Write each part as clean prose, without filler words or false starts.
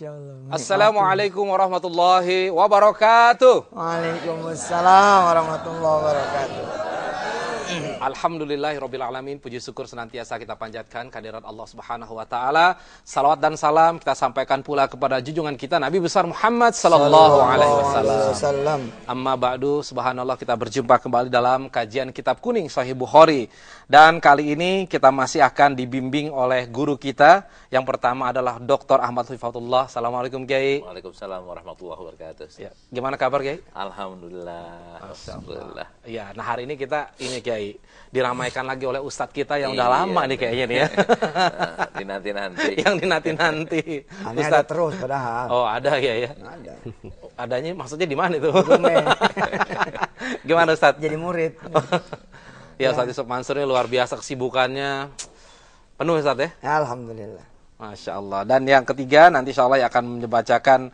Masya Allah. Assalamualaikum warahmatullahi wabarakatuh. Waalaikumsalam warahmatullahi wabarakatuh. Alhamdulillahirrabbilalamin. Puji syukur senantiasa kita panjatkan kehadirat Allah Subhanahu wa taala. Salawat dan salam kita sampaikan pula kepada junjungan kita Nabi besar Muhammad sallallahu alaihi wasallam. Amma ba'du, subhanallah, kita berjumpa kembali dalam kajian kitab kuning Sahih Bukhari. Dan kali ini kita masih akan dibimbing oleh guru kita. Yang pertama adalah Dr. Ahmad Hifatullah. Assalamualaikum Kiai. Waalaikumsalam warahmatullahi wabarakatuh. Ya, gimana kabar Kiai? Alhamdulillah. Alhamdulillah. Ya, nah hari ini kita Kiai diramaikan lagi oleh ustadz kita yang udah lama nih kayaknya nih ya. Dinanti-nanti. Yang dinanti-nanti. Ustadz terus padahal. Oh, ada ya. Ada. Adanya maksudnya di mana itu? Gimana Ustadz? Jadi murid. Ya, Ustadz Yusuf Mansur ini luar biasa kesibukannya. Penuh Ustadz ya? Alhamdulillah. Masya Allah. Dan yang ketiga nanti insya Allah akan membacakan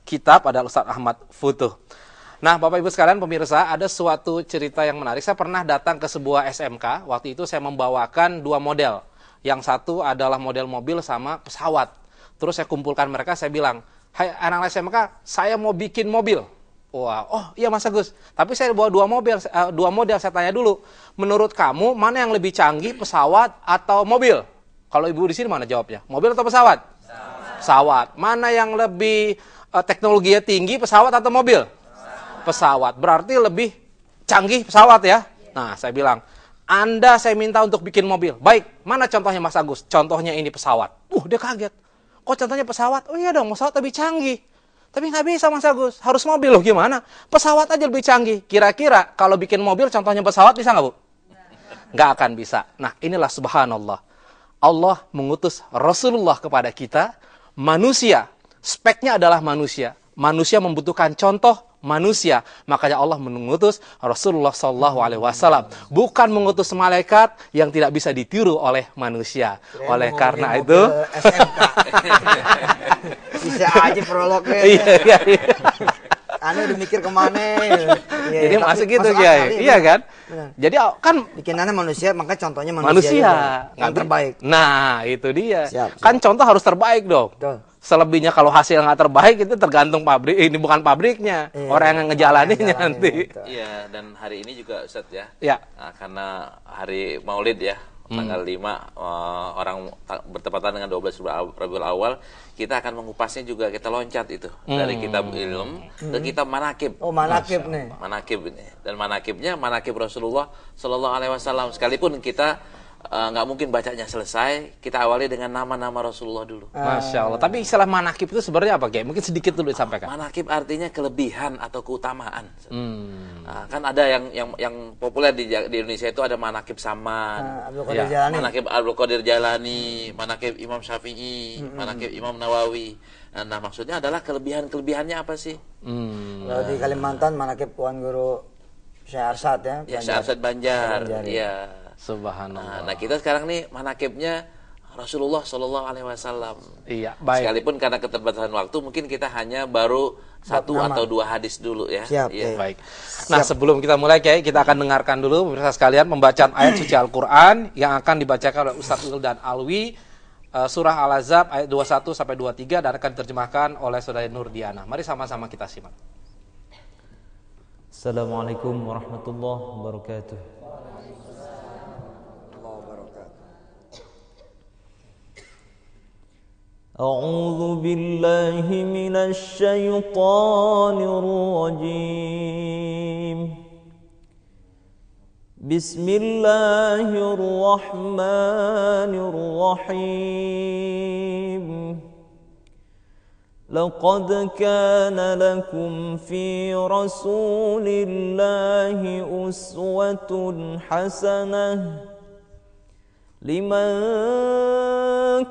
kitab adalah Ustadz Ahmad Futuh. Nah, Bapak Ibu sekalian pemirsa, ada suatu cerita yang menarik. Saya pernah datang ke sebuah SMK. Waktu itu saya membawakan dua model. Yang satu adalah model mobil sama pesawat. Terus saya kumpulkan mereka, saya bilang, "Hai anak SMK, saya mau bikin mobil." Wah, oh iya Mas Agus. Tapi saya bawa dua model, saya tanya dulu. Menurut kamu, mana yang lebih canggih, pesawat atau mobil? Kalau Ibu di sini mana jawabnya? Mobil atau pesawat? Pesawat. Mana yang lebih teknologinya tinggi, pesawat atau mobil? Pesawat. Berarti lebih canggih pesawat ya. Nah, saya bilang, Anda saya minta untuk bikin mobil. Baik, mana contohnya Mas Agus? Contohnya ini pesawat. Dia kaget. Kok contohnya pesawat? Oh iya dong, pesawat lebih canggih. Tapi nggak bisa Mas Agus, harus mobil loh, gimana? Pesawat aja lebih canggih. Kira-kira kalau bikin mobil contohnya pesawat bisa nggak Bu? Nggak akan bisa. Nah, inilah subhanallah. Allah mengutus Rasulullah kepada kita, manusia. Speknya adalah manusia. Manusia membutuhkan contoh manusia, makanya Allah mengutus Rasulullah SAW, bukan mengutus malaikat yang tidak bisa ditiru oleh manusia. Oleh karena itu, bisa aja prolognya. Iya. Anda udah mikir kemana? Jadi masuk gitu Kiai, iya kan? Benar. Jadi kan bikinannya manusia, maka contohnya manusia yang terbaik. Nah, itu dia. Siap. Kan contoh harus terbaik dong. Betul. Selebihnya kalau hasil nggak terbaik itu tergantung pabrik. Ini bukan pabriknya, orang yang ngejalaninnya nanti. Iya, dan hari ini juga Ustadz ya. Ya. Nah, karena hari Maulid ya, tanggal 5 orang bertepatan dengan 12 Rabiul Awal, kita akan mengupasnya juga, kita loncat itu dari kitab ilm ke kitab manakib. Oh, manakib nih. Manakib ini. Dan manakibnya manakib Rasulullah Sallallahu Alaihi Wasallam. Sekalipun kita nggak mungkin bacanya selesai, kita awali dengan nama-nama Rasulullah dulu. Masya Allah. Tapi istilah manakib itu sebenarnya apa, Kiai? Mungkin sedikit dulu disampaikan. Manakib artinya kelebihan atau keutamaan. Nah, kan ada yang populer di Indonesia itu ada manakib Saman, manakib Abdul Qadir Jalani, manakib Imam Syafi'i, manakib Imam Nawawi. Nah, maksudnya adalah kelebihannya apa sih? Kalau di Kalimantan manakib Tuan Guru Syekh Arsyad ya. Ya, Syekh Arsyad Banjar. Iya. Subhanallah. Nah, kita sekarang nih manakibnya Rasulullah Shallallahu Alaihi Wasallam. Iya, baik. Sekalipun karena keterbatasan waktu, mungkin kita hanya baru satu atau dua hadis dulu ya. Siap. Iya. Baik. Nah, sebelum kita mulai, Kiai, kita akan dengarkan dulu pemirsa sekalian pembacaan ayat suci Al-Quran yang akan dibacakan oleh Ustadz Wildan Alwi, surah Al-Ahzab ayat 21 sampai 23 dan akan diterjemahkan oleh Saudara Nur Diana. Mari sama-sama kita simak. Assalamualaikum warahmatullahi wabarakatuh. أعوذ بالله من الشيطان الرجيم بسم الله الرحمن الرحيم لقد كان لكم في رسول الله أسوة حسنة لمن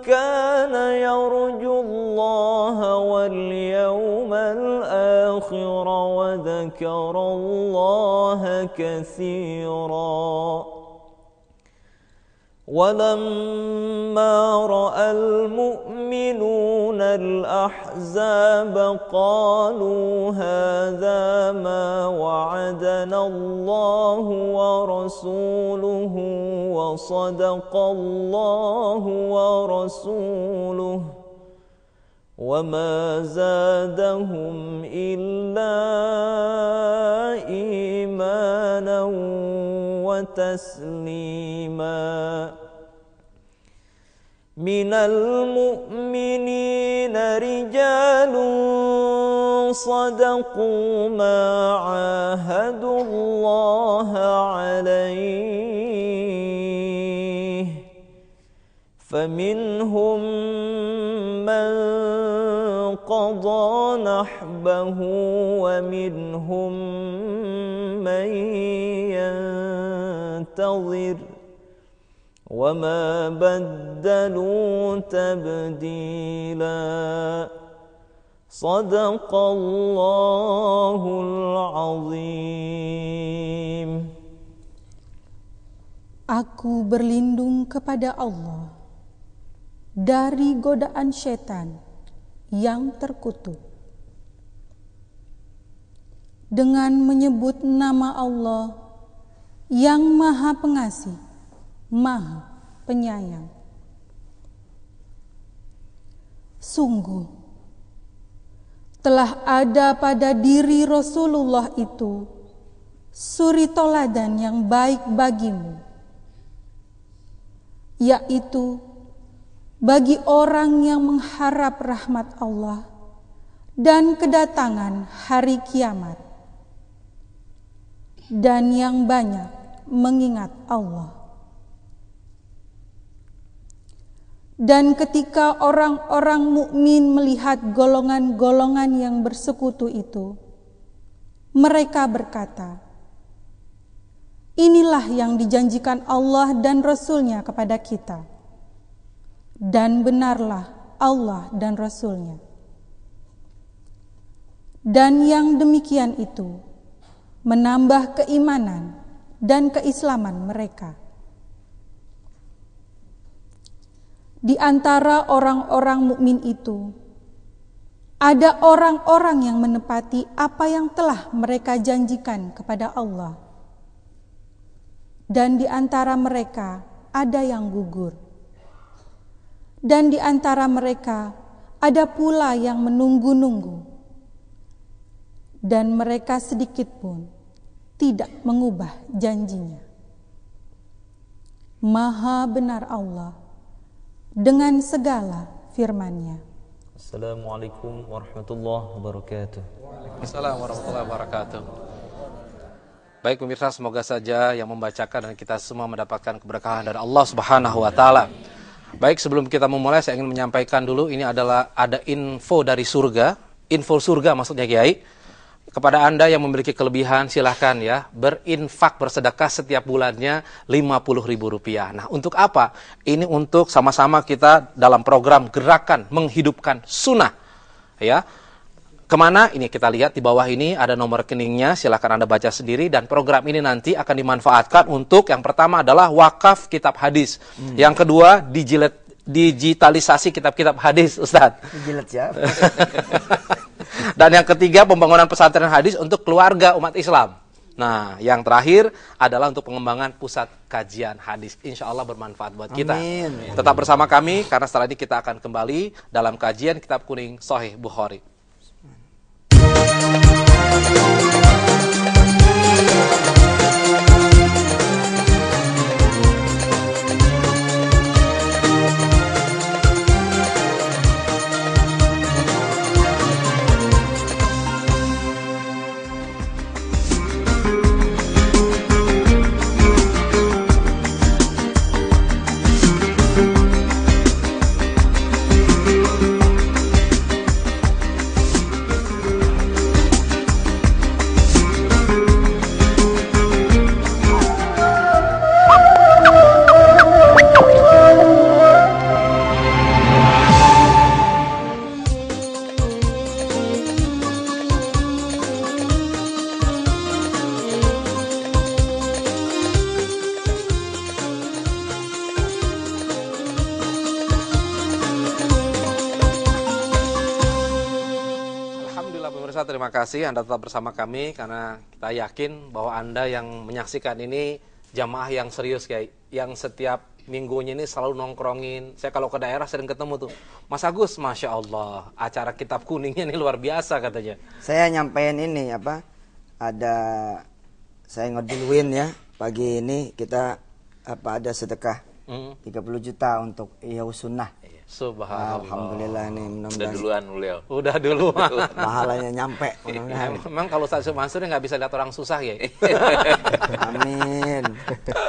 كان يرجو الله واليوم الآخر وذكر الله كثيرا ولما رأى المؤمنون الأحزاب قالوا هذا ما وعدنا الله ورسوله وصدق الله ورسوله وما زادهم إلا إيمانا وتسليما من المؤمنين رجال صدقوا ما عاهدوا الله عليه فمنهم من قضى نحبه ومنهم من ينتظر وما بدلوا تبديلا صدق الله العظيم. Aku berlindung kepada Allah dari godaan setan yang terkutuk. Dengan menyebut nama Allah yang Maha Pengasih, Maha Penyayang. Sungguh, telah ada pada diri Rasulullah itu suri toladan yang baik bagimu, yaitu bagi orang yang mengharap rahmat Allah dan kedatangan hari kiamat, dan yang banyak mengingat Allah. Dan ketika orang-orang mukmin melihat golongan-golongan yang bersekutu itu, mereka berkata, inilah yang dijanjikan Allah dan Rasul-Nya kepada kita. Dan benarlah Allah dan Rasul-Nya. Dan yang demikian itu menambah keimanan dan keislaman mereka. Di antara orang-orang mukmin itu ada orang-orang yang menepati apa yang telah mereka janjikan kepada Allah. Dan di antara mereka ada yang gugur. Dan di antara mereka ada pula yang menunggu-nunggu. Dan mereka sedikit pun tidak mengubah janjinya. Maha benar Allah dengan segala firman-Nya. Assalamualaikum warahmatullahi wabarakatuh. Assalamualaikum warahmatullahi wabarakatuh. Baik pemirsa, semoga saja yang membacakan dan kita semua mendapatkan keberkahan dari Allah Subhanahu wa taala. Baik, sebelum kita memulai saya ingin menyampaikan dulu, ini adalah ada info dari surga, info surga maksudnya Kiai. Kepada Anda yang memiliki kelebihan silahkan ya berinfak, bersedekah setiap bulannya Rp50.000. Nah, untuk apa? Ini untuk sama-sama kita dalam program gerakan menghidupkan sunnah. Ya. Kemana? Ini kita lihat di bawah ini ada nomor rekeningnya, silahkan Anda baca sendiri. Dan program ini nanti akan dimanfaatkan untuk yang pertama adalah wakaf kitab hadis. Yang kedua digitalisasi kitab-kitab hadis, Ustadz. Jilat ya. Dan yang ketiga pembangunan pesantren hadis untuk keluarga umat Islam. Nah, yang terakhir adalah untuk pengembangan pusat kajian hadis. Insya Allah bermanfaat buat kita. Amin. Tetap bersama kami karena setelah ini kita akan kembali dalam kajian Kitab Kuning Sahih Bukhari. Terima kasih Anda tetap bersama kami karena kita yakin bahwa Anda yang menyaksikan ini jamaah yang serius, Kiai, yang setiap minggunya ini selalu nongkrongin. Saya kalau ke daerah sering ketemu tuh. Mas Agus, Masya Allah, acara kitab kuningnya ini luar biasa katanya. Saya nyampein ini apa? Saya ngeduluin ya. Pagi ini kita ada sedekah 30 juta untuk Ihyaus Sunnah. Subhanallah. Alhamdulillah nih, Udah mudah-mudahan duluan beliau. Udah duluan. pahalanya nyampe. Mudah-mudahan. Memang kalau Ustaz Mansur nggak bisa lihat orang susah ya. Amin.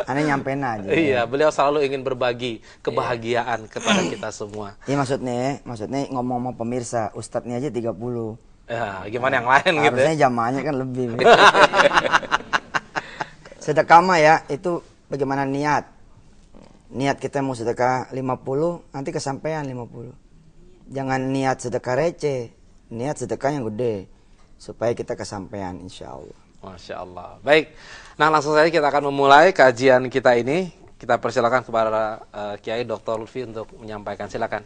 Aneh nyampein aja. Iya, beliau selalu ingin berbagi kebahagiaan kepada kita semua. Iya maksudnya ngomong sama pemirsa, Ustadznya aja 30. Ya, gimana yang lain gitu ya? Harusnya jamaahnya kan lebih. Sedekah mah ya, itu bagaimana niat. Niat kita mau sedekah 50, nanti kesampaian 50. Jangan niat sedekah receh, niat sedekah yang gede. Supaya kita kesampaian insya Allah. Masya Allah. Baik, nah langsung saja kita akan memulai kajian kita ini. Kita persilakan kepada Kiai Dr. Lutfi untuk menyampaikan, silakan.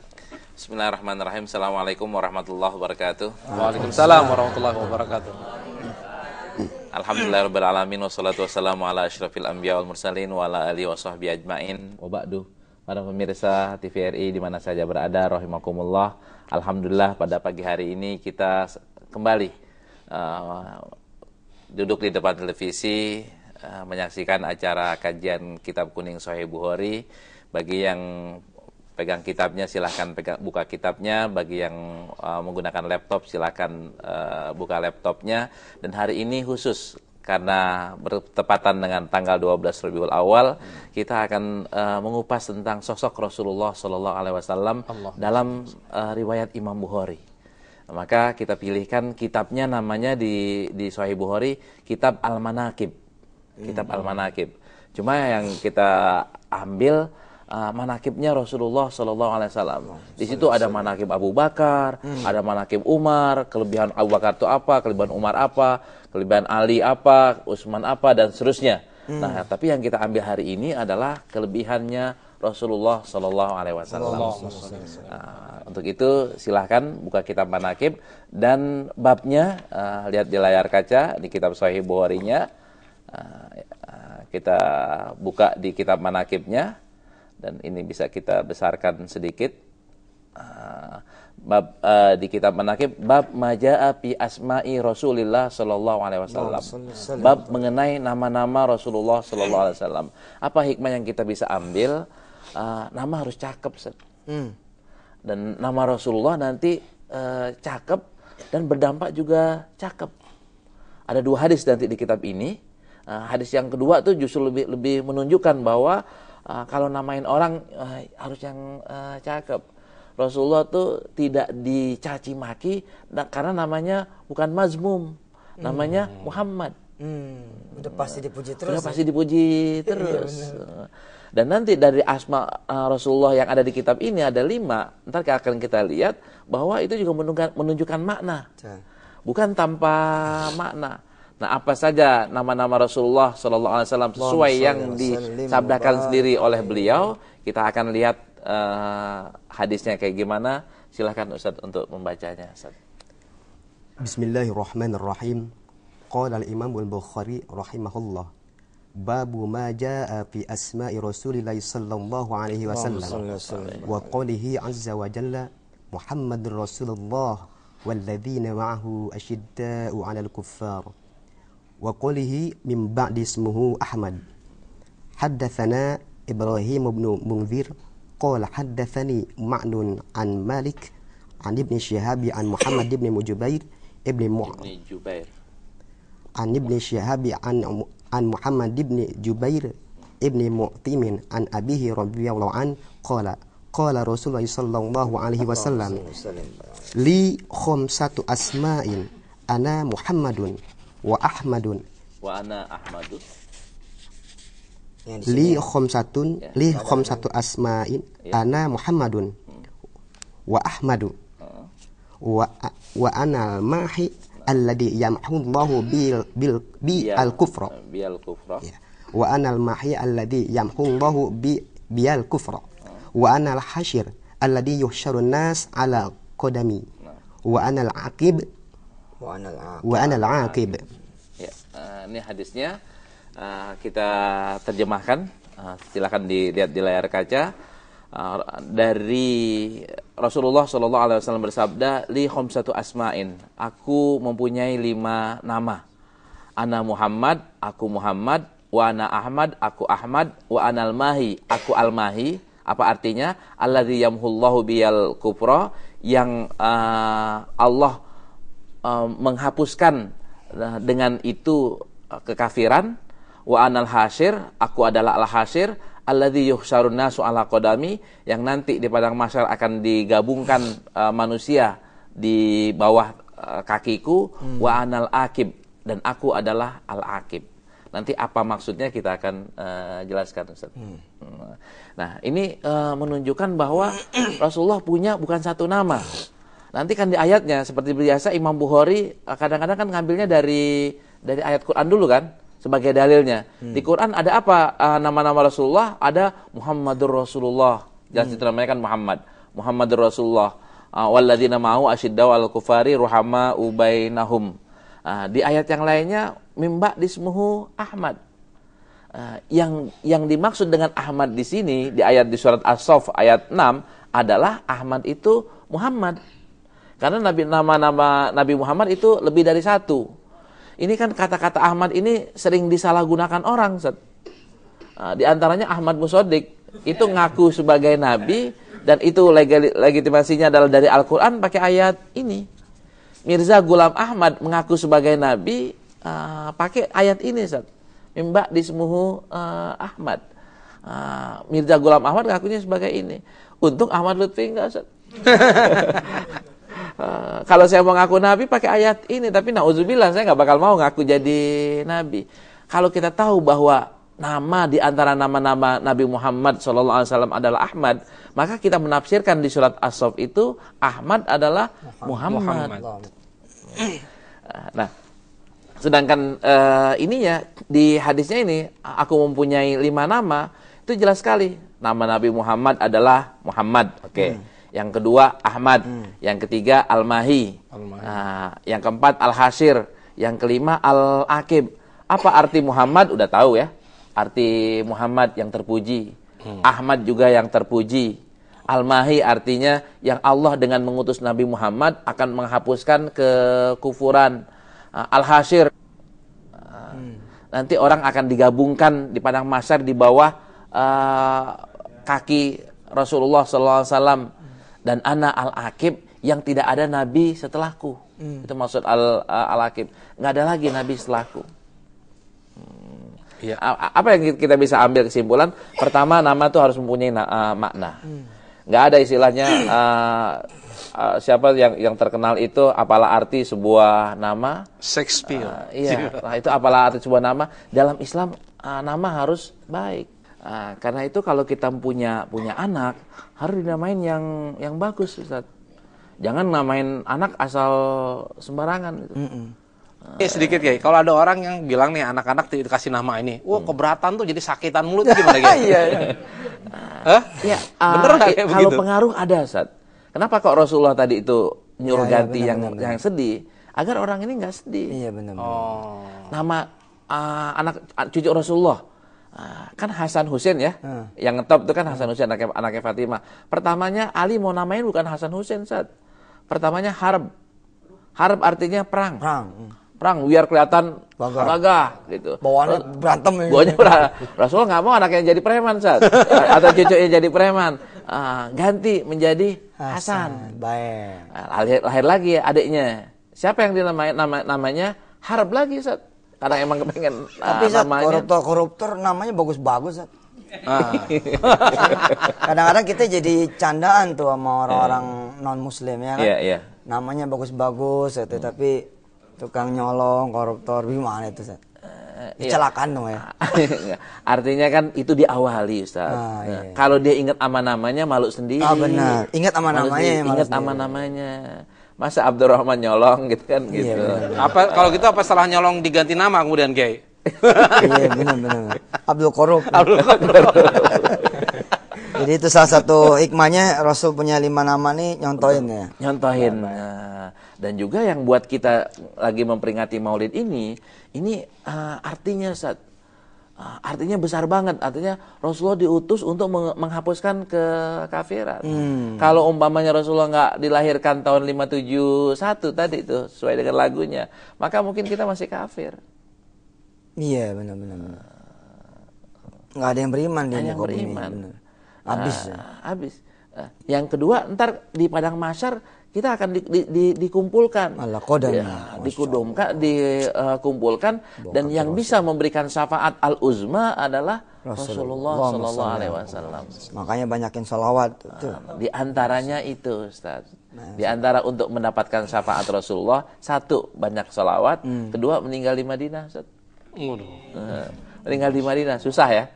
Bismillahirrahmanirrahim. Assalamualaikum warahmatullahi wabarakatuh. Waalaikumsalam warahmatullahi wabarakatuh. Alhamdulillahirabbil alamin wassalatu wassalamu ala asyrafil anbiya wal mursalin wa ala alihi washabbihi ajmain. Wa ba'du. Para pemirsa TVRI di mana saja berada, rahimakumullah. Alhamdulillah pada pagi hari ini kita kembali duduk di depan televisi menyaksikan acara kajian kitab kuning Sahih Bukhari. Bagi yang pegang kitabnya silahkan buka kitabnya, bagi yang menggunakan laptop silahkan buka laptopnya. Dan hari ini khusus karena bertepatan dengan tanggal 12 Rabiul Awal, kita akan mengupas tentang sosok Rasulullah Shallallahu Alaihi Wasallam dalam riwayat Imam Bukhari. Maka kita pilihkan kitabnya, namanya di Sahih Bukhari Kitab Al-Manaqib. Kitab Al-Manaqib. Cuma yang kita ambil manakibnya Rasulullah Sallallahu Alaihi Wasallam. Di situ ada manakib Abu Bakar, ada manakib Umar, kelebihan Abu Bakar itu apa, kelebihan Umar apa, kelebihan Ali apa, Utsman apa, dan seterusnya. Nah, tapi yang kita ambil hari ini adalah kelebihannya Rasulullah Sallallahu Alaihi Wasallam. Untuk itu silahkan buka kitab manakib dan babnya lihat di layar kaca di kitab Sahih Bukhari-nya. Kita buka di kitab manakibnya. Dan ini bisa kita besarkan sedikit. Bab di kitab manakib, bab majaa fi asma'i Rasulillah sallallahu alaihi wasallam. Bab mengenai nama-nama Rasulullah sallallahu alaihi wasallam. Apa hikmah yang kita bisa ambil? Nama harus cakep, Ustaz. Dan nama Rasulullah nanti cakep dan berdampak juga cakep. Ada 2 hadis nanti di kitab ini. Hadis yang kedua tuh justru lebih menunjukkan bahwa kalau namain orang harus yang cakep. Rasulullah tuh tidak dicaci maki karena namanya bukan mazmum, namanya Muhammad. Udah pasti dipuji terus. Udah pasti dipuji terus. Dan nanti dari asma Rasulullah yang ada di kitab ini ada 5. Ntar akan kita lihat bahwa itu juga menunjukkan makna, bukan tanpa makna. Nah, apa saja nama-nama Rasulullah Sallallahu Alaihi Wasallam sesuai yang disabdakan sendiri oleh beliau. Kita akan lihat hadisnya kayak gimana. Silahkan Ustaz untuk membacanya, Ustaz. Bismillahirrahmanirrahim. Qala al-Imam al-Bukhari rahimahullah. Babu ma jaa fi asma'i Rasulillah sallallahu alaihi wasallam. Wa qawlihi azza wa jalla Muhammadur Rasulullah walladzina ma'ahu asyidda'u 'alal kuffar. Wa qawlihi min ba'di ismuhu Ahmad. Haddatsana Ibrahim bin Munzir qala haddatsani Ma'nun an Malik an Ibn Shihab an Muhammad ibn Jubair ibn Jubair an Ibn Shihab an Muhammad ibn Jubair ibn Mu'tim an abihi radhiyallahu an qala Rasulullah sallallahu alaihi wasallam li khamsatu asma'in ana Muhammadun wa Ahmadun wa ana Ahmadun li khamsatu asma'in ana Muhammadun wa Ahmadu wa ana al-mahi alladhi yamhu Allahu bil al-kufra wa ana al-mahi alladhi yamhu Allahu bil kufra wa ana al-hashir alladhi yuhsharu an-nas ala qadami wa ana al-aqib wa ana al-aqib. Ya, ini hadisnya kita terjemahkan Silakan dilihat di layar kaca. Dari Rasulullah SAW bersabda, li khamsatu asma'in, aku mempunyai 5 nama. Ana Muhammad, aku Muhammad, wa ana Ahmad, aku Ahmad, wa anal mahi, aku al-mahi. Apa artinya? Alladzi yamhullahu biyal kufra, yang Allah menghapuskan dengan itu kekafiran. Wa anal hasyir, aku adalah al-hasyir, alladzi yuhsyarun nasu ala qadami, yang nanti di padang mahsyar akan digabungkan manusia di bawah kakiku. Wa anal akib, dan aku adalah al-akib. Nanti apa maksudnya kita akan jelaskan, Ustaz. Nah, ini menunjukkan bahwa Rasulullah punya bukan satu nama. Nanti kan di ayatnya seperti biasa Imam Bukhari kadang-kadang kan ngambilnya dari ayat Quran dulu kan sebagai dalilnya. Di Quran ada apa nama-nama Rasulullah? Ada Muhammadur Rasulullah. Jelas itu namanya kan Muhammadur Rasulullah. Walladzina ma'ahu asyiddau 'alal kufari ruhama'u bainahum. Di ayat yang lainnya mimba dismuhu Ahmad. Yang dimaksud dengan Ahmad di sini di surat As-Saff ayat 6 adalah Ahmad itu Muhammad. Karena nama Nabi Muhammad itu lebih dari satu. Ini kan kata-kata Ahmad ini sering disalahgunakan orang, Ustaz. Di antaranya Ahmad Musodik itu ngaku sebagai nabi dan itu legitimasinya adalah dari Al-Qur'an pakai ayat ini. Mirza Ghulam Ahmad mengaku sebagai nabi pakai ayat ini, Ustaz. Mimba dismuhu Ahmad. Mirza Ghulam Ahmad ngakunya sebagai ini. Untung Ahmad Lutfi enggak, Ustaz. Kalau saya mau ngaku nabi pakai ayat ini, tapi nauzubillah saya nggak bakal mau ngaku jadi nabi. Kalau kita tahu bahwa nama di antara nama-nama Nabi Muhammad SAW adalah Ahmad, maka kita menafsirkan di surat As-Saff itu Ahmad adalah Muhammad. Nah, sedangkan ininya di hadisnya ini aku mempunyai 5 nama, itu jelas sekali. Nama Nabi Muhammad adalah Muhammad. Oke. Yang kedua Ahmad, yang ketiga Al-Mahi, yang keempat Al-Hasyir, yang kelima Al-Akib. Apa arti Muhammad? Udah tahu ya. Arti Muhammad yang terpuji. Ahmad juga yang terpuji. Al-Mahi artinya yang Allah dengan mengutus Nabi Muhammad akan menghapuskan kekufuran. Al-Hasyir, nanti orang akan digabungkan di padang mahsyar di bawah kaki Rasulullah SAW. Dan ana al-akib, yang tidak ada nabi setelahku. Itu maksud al-akib. Nggak ada lagi nabi setelahku. Apa yang kita bisa ambil kesimpulan? Pertama, nama itu harus mempunyai makna. Nggak ada istilahnya siapa yang terkenal itu apalah arti sebuah nama? Shakespeare. Nah, itu apalah arti sebuah nama? Dalam Islam nama harus baik. Karena itu kalau kita punya anak harus dinamain yang bagus, Ustaz. Jangan namain anak asal sembarangan gitu. Sedikit Kiai, kalau ada orang yang bilang nih anak-anak dikasih nama ini, wah keberatan tuh jadi sakitan mulut gimana Kiai? Bener nggak kalau pengaruh ada, Ustaz. Kenapa kok Rasulullah tadi itu nyuruh ganti yang sedih? Agar orang ini nggak sedih. Iya benar. Nama anak cucu Rasulullah kan Hasan Husain ya. Yang ngetop itu kan Hasan Husain anaknya Fatimah. Pertamanya Ali mau namain bukan Hasan Husain, Ustaz. Pertamanya Harb. Harb artinya perang. Perang biar kelihatan gagah gitu. Bawaannya berantem ya. Bawaannya Rasulullah nggak mau anaknya jadi preman, Ustaz. Atau cucunya jadi preman. Ganti menjadi Hasan. Baik. Lahir lagi adiknya. Siapa yang dinamain namanya Harb lagi, Ustaz. Karena emang kepengen tapi koruptor namanya bagus-bagus. Kadang-kadang kita jadi candaan tuh sama orang non-muslim ya kan. Namanya bagus-bagus tapi tukang nyolong, koruptor gimana itu, Ustaz? Kecelakaan dong ya. Artinya kan itu diawali, Ustaz. Kalau dia ingat sama namanya malu sendiri. Benar. Ingat sama namanya. Ingat sama namanya. Masa Abdurrahman nyolong gitu kan gitu. Apa kalau gitu apa salah nyolong diganti nama kemudian Kiai? Iya benar. Abdul Korup. Jadi itu salah satu hikmahnya Rasul punya 5 nama nih nyontohin ya. Nyontohin. Dan juga yang buat kita lagi memperingati Maulid ini artinya Ustaz, artinya besar banget. Artinya Rasulullah diutus untuk menghapuskan kekafiran. Kalau umpamanya Rasulullah nggak dilahirkan tahun 571 tadi itu sesuai dengan lagunya, maka mungkin kita masih kafir. Iya, benar. Nggak ada yang beriman di yang beriman. Bener. Habis. Habis. Yang kedua, ntar di padang mahsyar kita akan dikumpulkan, dikumpulkan, dan yang bisa memberikan syafaat al-uzma adalah Rasulullah Sallallahu Alaihi Wasallam. Makanya banyakin sholawat. Di antaranya itu, Ustaz. Di antara untuk mendapatkan syafaat Rasulullah, satu banyak sholawat, kedua meninggal di Madinah, Ustaz. Meninggal di Madinah susah ya.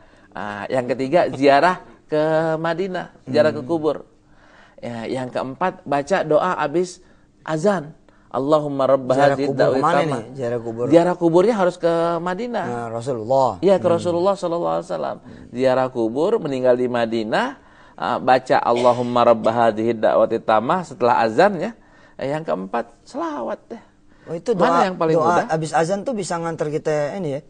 Yang ketiga ziarah ke Madinah, ziarah ke kubur. Ya, yang keempat baca doa habis azan. Allahumma rabb hadhihi da'wati tammah. Ziarah kuburnya harus ke Madinah. Rasulullah. Iya, ke Rasulullah sallallahu alaihi wasallam. Ziarah kubur, meninggal di Madinah, baca Allahumma rabb hadhihi da'wati tammah setelah azan ya. Yang keempat selawat deh. Oh, itu doa, mana yang paling doa mudah? Habis azan tuh bisa nganter kita ini ya.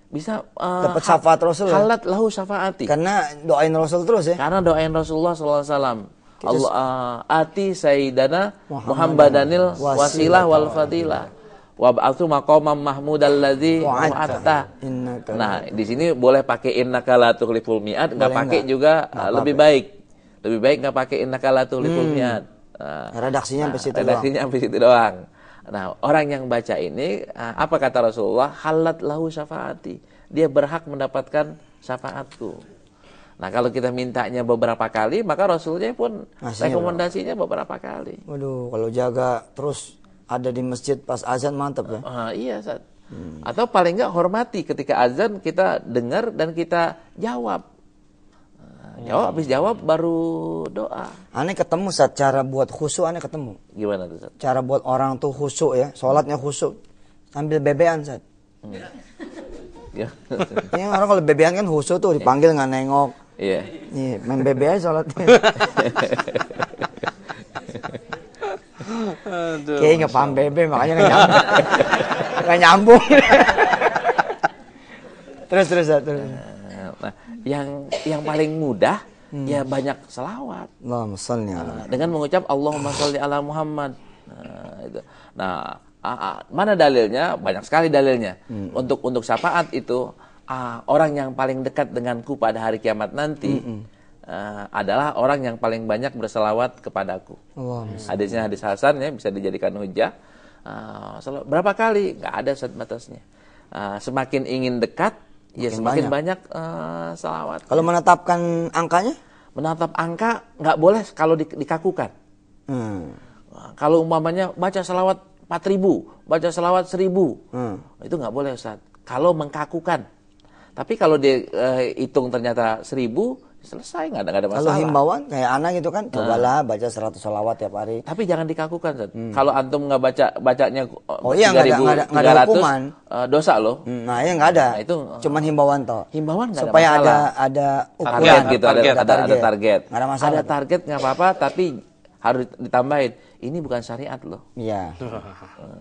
Bisa dapat syafaat Rasul. Halat lahu syafaati. Karena doain Rasul terus ya. Karena doain Rasulullah sallallahu alaihi wasallam. Allah ati sayyidana Muhammadanil wasilah wal fadilah wa ba'atsu maqamam mahmudal ladzi wa'atta. Nah, di sini boleh pakai innaka la tukhliful mi'ad, enggak pakai juga lebih baik. Lebih baik enggak pakai innaka la tukhliful mi'ad. Redaksinya sampai situ doang. Redaksinya sampai situ doang. Nah, orang yang baca ini apa kata Rasulullah? Halat lahu syafaati. Dia berhak mendapatkan syafaatku. Nah, kalau kita mintanya beberapa kali, maka Rasulnya pun rekomendasinya beberapa kali. Waduh, kalau jaga terus ada di masjid pas azan mantap ya. Iya, Ustaz. Atau paling enggak hormati ketika azan kita dengar dan kita jawab. Habis jawab baru doa. Aneh ketemu Ustaz, cara buat khusyuk aneh ketemu. Gimana tuh, Ustaz? Cara buat orang tuh khusyuk ya, sholatnya khusyuk. Sambil bebean, Ustaz. Ini orang kalau bebean kan khusyuk tuh, dipanggil nggak nengok. Iya. Nih, main bebe aja sholatnya. Kayaknya nggak paham bebe, makanya nggak nyambung. Nggak nyambung. terus. Nah, yang paling mudah ya banyak selawat. Allahumma sholli dengan mengucap Allahumma sholli ala Muhammad. Itu. Nah, mana dalilnya? Banyak sekali dalilnya. Untuk syafaat itu orang yang paling dekat denganku pada hari kiamat nanti adalah orang yang paling banyak berselawat kepadaku. Hadisnya hadis hasan ya, bisa dijadikan hujah. Berapa kali? Nggak ada batasnya. Semakin ingin dekat, ya semakin banyak selawat. Kalau menetapkan angkanya? Menetap angka nggak boleh kalau dikakukan. Kalau umpamanya baca selawat 4.000, baca selawat 1.000, itu nggak boleh, Ustaz. Kalau mengkakukan. Tapi kalau dia hitung ternyata 1.000, selesai, nggak ada masalah. Kalau himbauan kayak anak gitu kan, cobalah baca 100 sholawat tiap hari. Tapi jangan dikakukan, Ustaz. Kalau antum nggak bacanya 3.300, nggak ada hukuman. Dosa loh. Nah, ya nggak ada. Nah, itu cuman himbauan toh. Himbauan nggak ada supaya masalah. ada ukuran target gitu, ada target. Nggak ada masalah. Ada target nggak apa-apa, tapi harus ditambahin. Ini bukan syariat loh. Iya.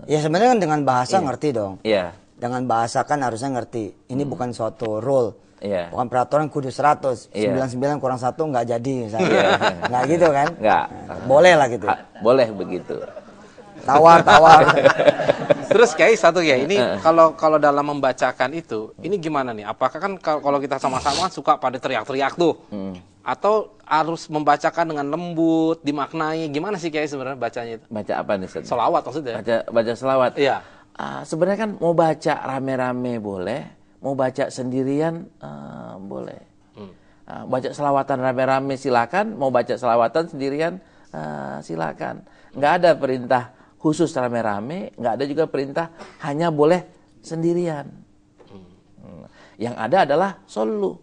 Ya sebenarnya kan dengan bahasa ngerti dong. Iya. Dengan bahasa kan harusnya ngerti. Ini bukan suatu rule. Iya. Bukan peraturan kudu 100. 99 kurang 1 nggak jadi misalnya. Iya. Nggak gitu kan? Nggak. Boleh lah gitu. Boleh begitu. Tawar. Terus Kiai satu ya, ini kalau dalam membacakan itu, ini gimana nih? Apakah kan kalau kita sama-sama suka pada teriak-teriak tuh? Atau harus membacakan dengan lembut, dimaknai? Gimana sih Kiai sebenarnya bacanya itu? Baca apa nih, Ustaz? Selawat maksudnya. Baca selawat. Iya. Sebenarnya kan mau baca rame-rame boleh, mau baca sendirian boleh. Baca selawatan rame-rame silakan, mau baca selawatan sendirian silakan. Nggak ada perintah khusus rame-rame, nggak ada juga perintah hanya boleh sendirian. Yang ada adalah shollu.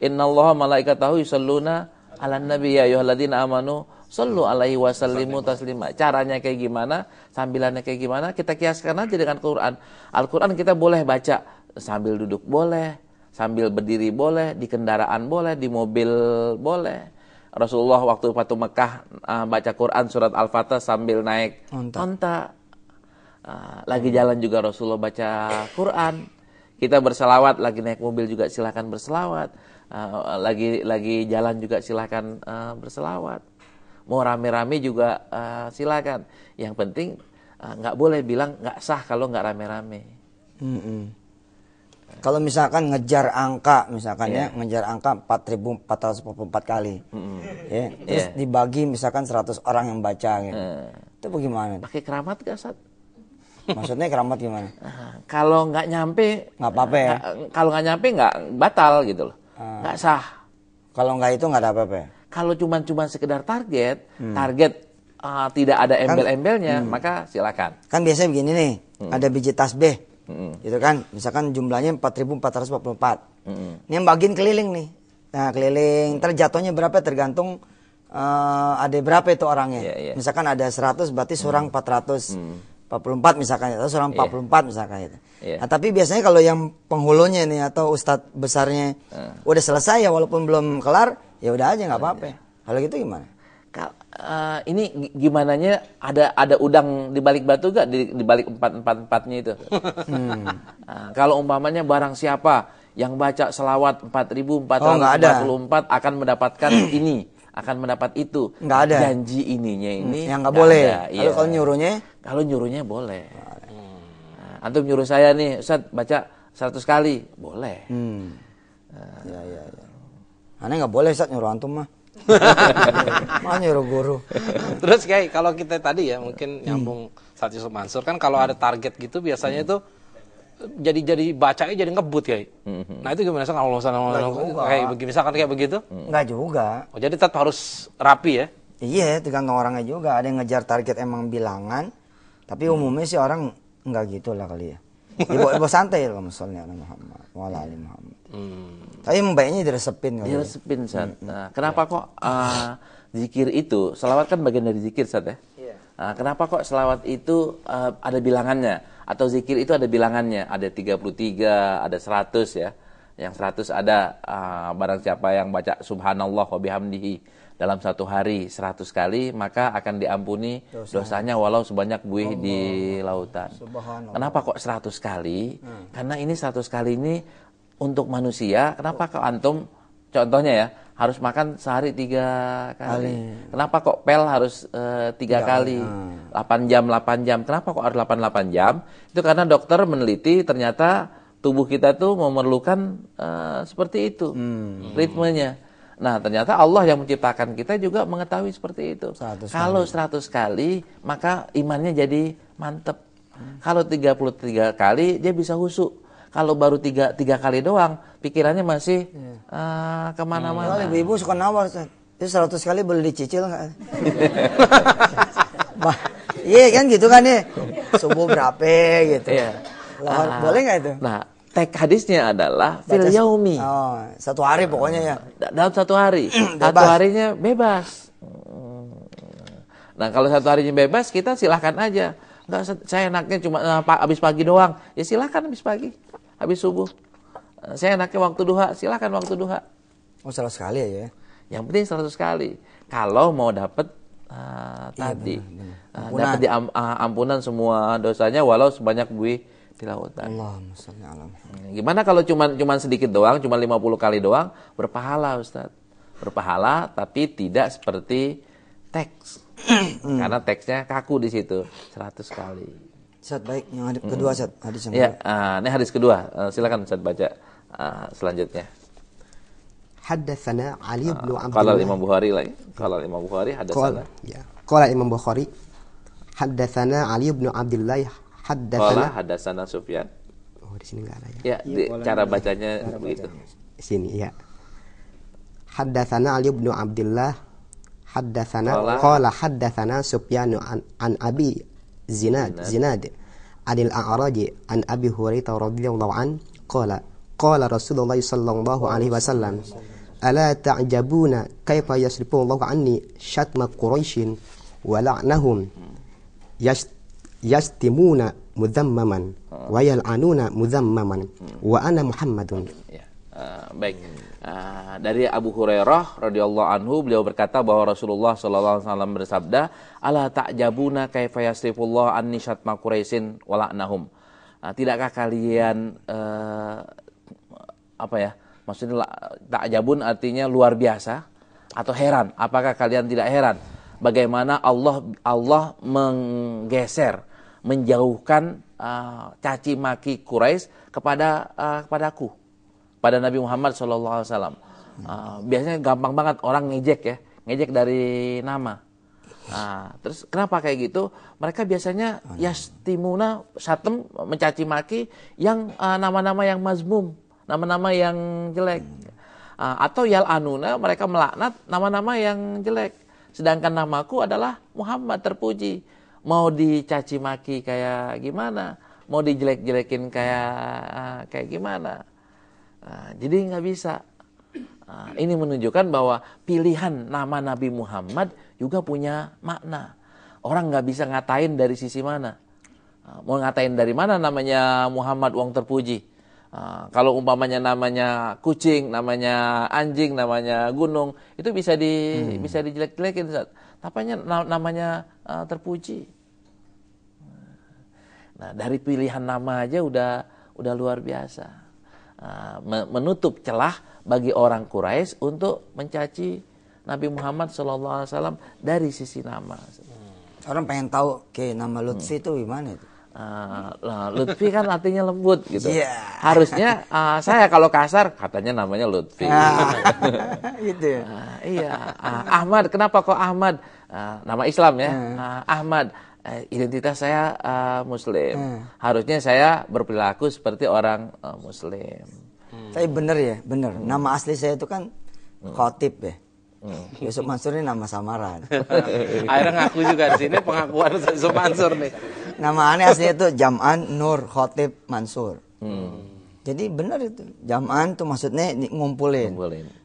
Innallaha malaikatahu yusholluna 'alan nabi ya ayyuhalladzina amanu shollu alaihi wasallimu taslima. Caranya kayak gimana? Sambilannya kayak gimana? Kita kiaskan aja dengan Quran. Al-Quran kita boleh baca sambil duduk boleh, sambil berdiri boleh, di kendaraan boleh, di mobil boleh. Rasulullah waktu Fatu Mekah baca Quran surat Al-Fatah sambil naik onta. Lagi jalan juga Rasulullah baca Quran. Kita berselawat, lagi naik mobil juga silakan berselawat. Lagi jalan juga silakan berselawat. Mau rame-rame juga silakan. Yang penting nggak boleh bilang nggak sah kalau nggak rame-rame. Kalau misalkan ngejar angka, misalkan ya, ngejar angka 4.444 kali, ya, terus dibagi misalkan 100 orang yang baca, gitu. Itu bagaimana? Pakai keramat gak, Ustaz? Maksudnya keramat gimana? Kalau nggak nyampe, nggak apa-apa ya? Kalau nggak nyampe nggak batal gitu loh, nggak sah. Kalau nggak itu nggak ada apa-apa ya? Kalau cuma sekedar target tidak ada embel-embelnya, maka silakan. Kan biasanya begini nih, ada biji tasbih, gitu kan? Misalkan jumlahnya 4.444. Ini yang bagian keliling nih. Nah keliling, terjatuhnya berapa tergantung ada berapa itu orangnya. Misalkan ada 100, berarti surang 444 misalkan, atau surang 44 misalkan itu. Nah tapi biasanya kalau yang penghulunya nih atau ustadz besarnya udah selesai ya, walaupun belum kelar, ya udah aja nggak apa-apa. Kalau gitu gimana? Ini gimananya ada udang di balik batu gak di balik 444-nya itu? Kalau umpamanya barang siapa yang baca selawat 4.444 akan mendapatkan ini, akan mendapat itu. Nggak ada. Janji ininya ini yang nggak boleh. Kalau nyuruhnya? Kalau nyuruhnya boleh. Antum nyuruh saya nih, Ustaz baca 100 kali, boleh. Ya. Aneh nggak boleh Ustaz nyuruh antum mah. Mah nyuruh guru. Terus kayak kalau kita tadi ya mungkin nyambung Ustaz Yusuf Mansur kan kalau ada target gitu biasanya itu jadi bacanya jadi ngebut kayak. Nah itu gimana sih kalau misalkan kayak begitu? Enggak juga. Oh, jadi tetap harus rapi ya? Iya, tergantung orangnya juga. Ada yang ngejar target emang bilangan, tapi umumnya sih orang enggak gitu lah kali ya. Ibu santai lah misalnya Muhammad, wala ali Muhammad. Tapi baiknya diresepin kali. Diresepin, Ustaz. Nah, kenapa kok zikir itu, selawat kan bagian dari zikir, Ustaz ya? Kenapa kok selawat itu ada bilangannya? Atau zikir itu ada bilangannya? Ada 33, ada 100 ya. Yang 100 ada barang siapa yang baca subhanallah wa bihamdihi dalam satu hari 100 kali, maka akan diampuni dosanya walau sebanyak buih di lautan. Kenapa kok 100 kali? Karena ini 100 kali ini untuk manusia. Kenapa kok antum, contohnya ya, harus makan sehari 3 kali. Kenapa kok pel harus 3 kali? 8 jam. Kenapa kok harus 8 jam? Itu karena dokter meneliti ternyata tubuh kita tuh memerlukan seperti itu ritmenya. Nah ternyata Allah yang menciptakan kita juga mengetahui seperti itu. Kalau 100 kali maka imannya jadi mantep. Kalau 33 kali dia bisa husuk. Kalau baru 3 kali doang pikirannya masih kemana-mana. Ibu suka nawar, itu 100 kali boleh dicicil nggak? Iya kan gitu kan ya. Subuh berapa gitu. Boleh nggak itu? Nah teks hadisnya adalah fil yaumi. Satu hari pokoknya ya. Dalam satu hari. Satu harinya bebas. Nah kalau satu harinya bebas kita silahkan aja. Enggak, saya enaknya cuma habis pagi doang. Ya silahkan habis pagi, habis subuh. Saya enaknya waktu duha, silahkan waktu duha. Oh 100 kali ya? Yang penting 100 kali. Kalau mau dapat tadi, dapat ampunan semua dosanya walau sebanyak buih di lautan. Gimana kalau cuman sedikit doang, cuma 50 kali doang, berpahala Ustaz. Berpahala tapi tidak seperti teks. Karena teksnya kaku di situ 100 kali. Ustaz baik, yang kedua Ustaz, hadis yang kedua. Ini hadis kedua. Silakan Ustaz baca selanjutnya. Haddatsana Ali bin Abdullah. Qala Imam Bukhari lagi. Qala Imam Bukhari haddatsana. Qala Imam Bukhari haddatsana Ali bin Abdullah. Haddatsana Sufyan. Oh, di sini enggak ada ya. Cara bacanya begitu. Di sini ya. Haddatsana Ali bin Abdullah. Qala haddatsana Sufyan an Abi Zinad Adil A'raj an Abi Hurairah radhiyallahu an qala Rasulullah sallallahu alaihi wasallam ala ta'jabuna kaifa yasrifu Allah anni syatma Quraisyin wa la'nahum yastimuna mudhammaman wa yal'anuna mudhammaman wa ana Muhammadun. Baik. Dari Abu Hurairah radhiyallahu anhu beliau berkata bahwa Rasulullah sallallahu alaihi wasallam bersabda, "Ala ta'jabuna kaifa yasrifullah anni syatma Quraisyin wa la'nahum." tidakkah kalian apa ya? Maksudnya ta'jabun artinya luar biasa atau heran? Apakah kalian tidak heran bagaimana Allah menggeser, menjauhkan caci maki Quraisy kepadaku, pada Nabi Muhammad SAW. Biasanya gampang banget orang ngejek dari nama. Terus kenapa kayak gitu? Mereka biasanya yastimuna satem, mencaci maki yang nama-nama yang mazmum, nama-nama yang jelek. Atau yal'anuna, mereka melaknat nama-nama yang jelek. Sedangkan namaku adalah Muhammad, terpuji. Mau dicaci maki kayak gimana? Mau dijelek-jelekin kayak gimana? Jadi nggak bisa. Ini menunjukkan bahwa pilihan nama Nabi Muhammad juga punya makna. Orang nggak bisa ngatain dari sisi mana. Mau ngatain dari mana namanya Muhammad wong terpuji. Kalau umpamanya namanya kucing, namanya anjing, namanya gunung, itu bisa dijelek-jelekin. Namanya terpuji. Nah, dari pilihan nama aja udah luar biasa. Menutup celah bagi orang Quraisy untuk mencaci Nabi Muhammad SAW dari sisi nama. Orang pengen tahu nama Lutfi itu gimana itu? Lutfi kan artinya lembut gitu. Yeah. Harusnya saya kalau kasar katanya namanya Lutfi. Gitu ya. Iya. Ahmad, kenapa kok Ahmad? Nama Islam ya. Ahmad. Identitas saya Muslim. Harusnya saya berperilaku seperti orang Muslim. Tapi bener ya, bener. Nama asli saya itu kan Khotib ya. Yusuf Mansur ini nama samaran. Akhirnya ngaku juga di sini pengakuan Yusuf Mansur nih. Nama aneh aslinya itu Jam'an Nur Khotib Mansur. Jadi bener itu. Jam'an tuh maksudnya ngumpulin.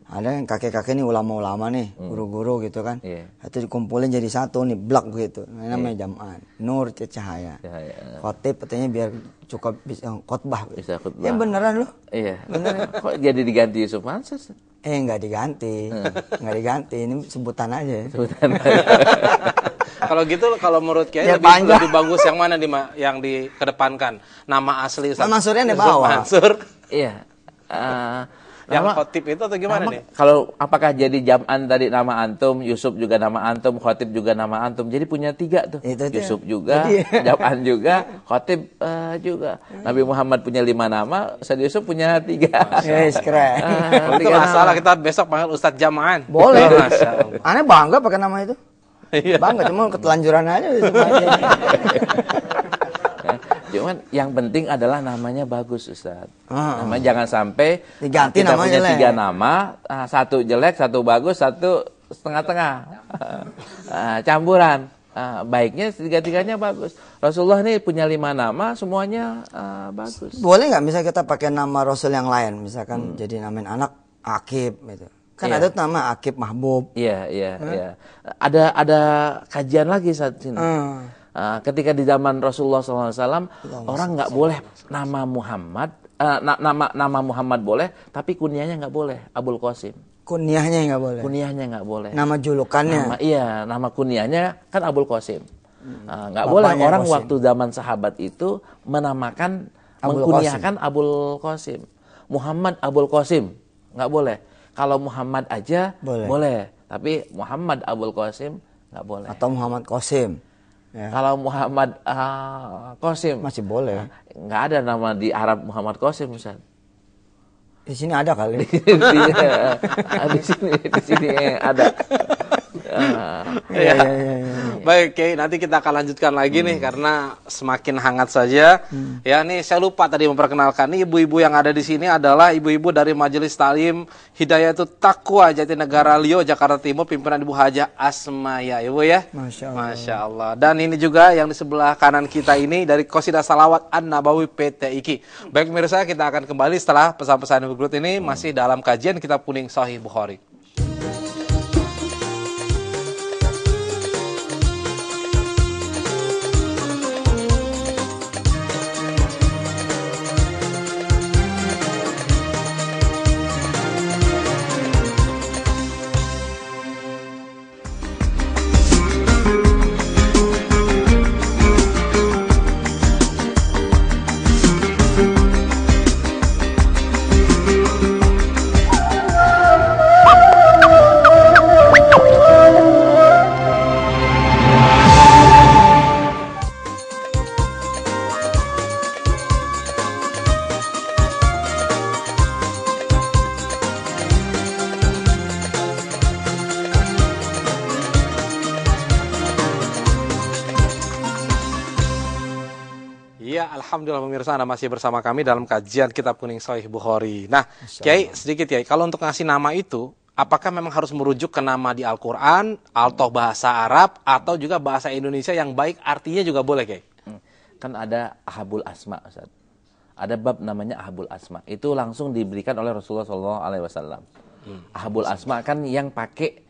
Ada yang kakek-kakek nih ulama-ulama nih, guru-guru gitu kan. Itu dikumpulin jadi satu nih, blak gitu. Namanya Jam'an. Nur cahaya. Khotib katanya biar cukup bisa khotbah. Bisa khotbah. Ya beneran loh. Iya. Beneran. Kok jadi diganti Yusuf Mansur? Nggak diganti. Nggak diganti. Ini sebutan aja. Kalau gitu, kalau menurut Kiai lebih bagus yang mana yang dikedepankan? Nama asli Ustaz Mansurnya di bawah. Mansur. Iya. Yang khotib itu atau gimana nih? Kalau apakah jadi Jam'an tadi nama antum, Yusuf juga nama antum, khotib juga nama antum. Jadi punya 3 tuh. Yusuf juga, Jam'an juga, khotib juga. Nabi Muhammad punya 5 nama, Ustaz Yusuf punya 3. Yes, keren. Itu masalah, kita besok panggil Ustaz Jam'an. Boleh. Aneh bangga pakai nama itu. Bangga, cuma ketelanjuran aja. Cuman yang penting adalah namanya bagus, Ustaz. Namanya jangan sampai diganti kita namanya punya 3 nama, 1 jelek, 1 bagus, 1 setengah-tengah. Campuran. Baiknya 3-3-nya bagus. Rasulullah ini punya 5 nama, semuanya bagus. Boleh nggak misalnya kita pakai nama Rasul yang lain, misalkan jadi namain anak Akib gitu. Kan ada nama Akib Mahbub. Iya. Ada kajian lagi saat ini. Ketika di zaman Rasulullah SAW, orang nggak boleh nama Muhammad, nama Muhammad boleh, tapi kunyahnya nggak boleh, Abul Qasim. Kunyahnya nggak boleh. Kunyahnya nggak boleh. Nama julukannya. Nama kunyahnya kan Abul Qasim. Nggak boleh orang Qasim. Waktu zaman sahabat itu menamakan, mengkunyahkan Abul Qasim. Muhammad Abul Qasim nggak boleh. Kalau Muhammad aja boleh, tapi Muhammad Abul Qasim nggak boleh. Atau Muhammad Qasim. Ya. Kalau Muhammad Qasim masih boleh. Nggak ada nama di Arab Muhammad Qasim, Ustaz. Di sini ada kali. di sini ada. Iya. Baik, Kiai, nanti kita akan lanjutkan lagi nih karena semakin hangat saja. Ya, nih saya lupa tadi memperkenalkan nih ibu-ibu yang ada di sini adalah ibu-ibu dari Majelis Talim Hidayatul Taqwa Jatinegara Lio Jakarta Timur, pimpinan Ibu Haja Asmaya, Ibu ya. Masya Allah. Dan ini juga yang di sebelah kanan kita ini dari Qasidah Salawat An-Nabawi PTIQ. Baik pemirsa, kita akan kembali setelah pesan-pesan berikut ini masih dalam kajian Kitab Kuning Sahih Bukhari. Ya, alhamdulillah pemirsa, Anda masih bersama kami dalam kajian Kitab Kuning Sahih Bukhari. Nah, Kiai, sedikit Kiai, kalau untuk ngasih nama itu, apakah memang harus merujuk ke nama di Al-Qur'an atau bahasa Arab atau juga bahasa Indonesia yang baik artinya juga boleh, Kiai? Kan ada Ahabul Asma, Ustaz. Ada bab namanya Ahabul Asma. Itu langsung diberikan oleh Rasulullah SAW. Ahabul Asma kan yang pakai